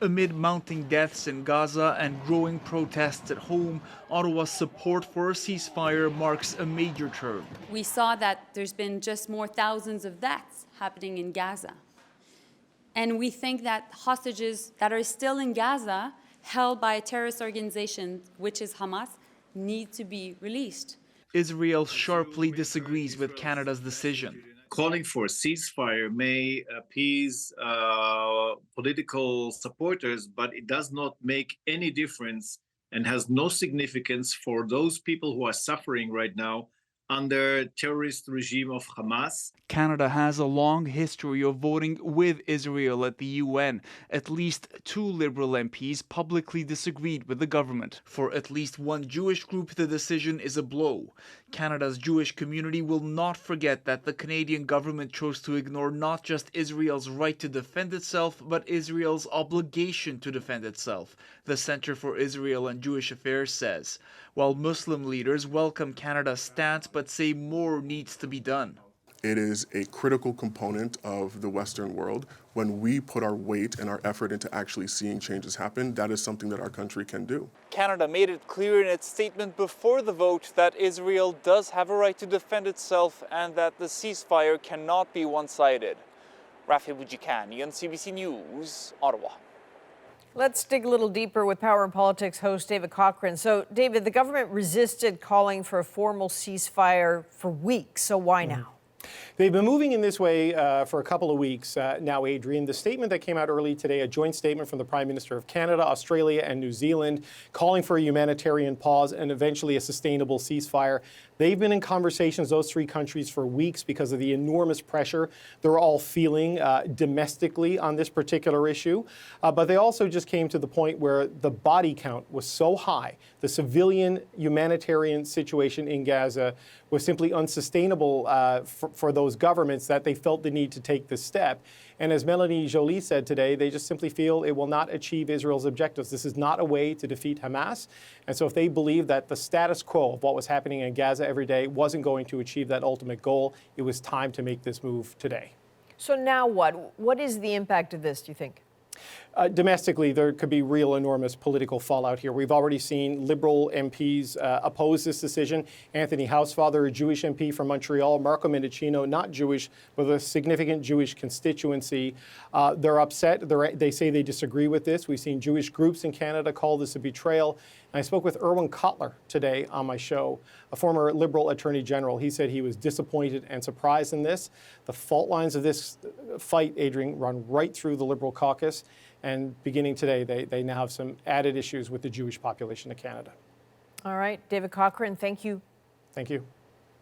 Amid mounting deaths in Gaza and growing protests at home, Ottawa's support for a ceasefire marks a major turn. We saw that there's been just more thousands of deaths happening in Gaza. And we think that hostages that are still in Gaza, held by a terrorist organization, which is Hamas, need to be released. Israel sharply disagrees with Canada's decision. Calling for a ceasefire may appease political supporters, but it does not make any difference and has no significance for those people who are suffering right now under terrorist regime of Hamas. Canada has a long history of voting with Israel at the UN. At least 2 Liberal MPs publicly disagreed with the government. For at least one Jewish group, the decision is a blow. Canada's Jewish community will not forget that the Canadian government chose to ignore not just Israel's right to defend itself, but Israel's obligation to defend itself, the Centre for Israel and Jewish Affairs says, while Muslim leaders welcome Canada's stance but say more needs to be done. It is a critical component of the Western world. When we put our weight and our effort into actually seeing changes happen, that is something that our country can do. Canada made it clear in its statement before the vote that Israel does have a right to defend itself and that the ceasefire cannot be one-sided. Rafi Boudjikani, CBC News, Ottawa. Let's dig a little deeper with Power and Politics host David Cochrane. So, David, the government resisted calling for a formal ceasefire for weeks. So why now? They've been moving in this way for a couple of weeks now, Adrienne. The statement that came out early today, a joint statement from the Prime Minister of Canada, Australia and New Zealand, calling for a humanitarian pause and eventually a sustainable ceasefire. They've been in conversations, those 3 countries, for weeks because of the enormous pressure they're all feeling domestically on this particular issue. But they also just came to the point where the body count was so high, the civilian humanitarian situation in Gaza was simply unsustainable for those governments that they felt the need to take this step. And as Melanie Joly said today, they just simply feel it will not achieve Israel's objectives. This is not a way to defeat Hamas. And so if they believe that the status quo of what was happening in Gaza every day wasn't going to achieve that ultimate goal, it was time to make this move today. So now what? What is the impact of this, do you think? Domestically, there could be real enormous political fallout here. We've already seen Liberal MPs oppose this decision. Anthony Housefather, a Jewish MP from Montreal, Marco Mendicino, not Jewish, but a significant Jewish constituency. They're upset. They say they disagree with this. We've seen Jewish groups in Canada call this a betrayal. And I spoke with Erwin Kotler today on my show, a former Liberal Attorney General. He said he was disappointed and surprised in this. The fault lines of this fight, Adrienne, run right through the Liberal caucus. And beginning today, they now have some added issues with the Jewish population of Canada. All right. David Cochrane, thank you. Thank you.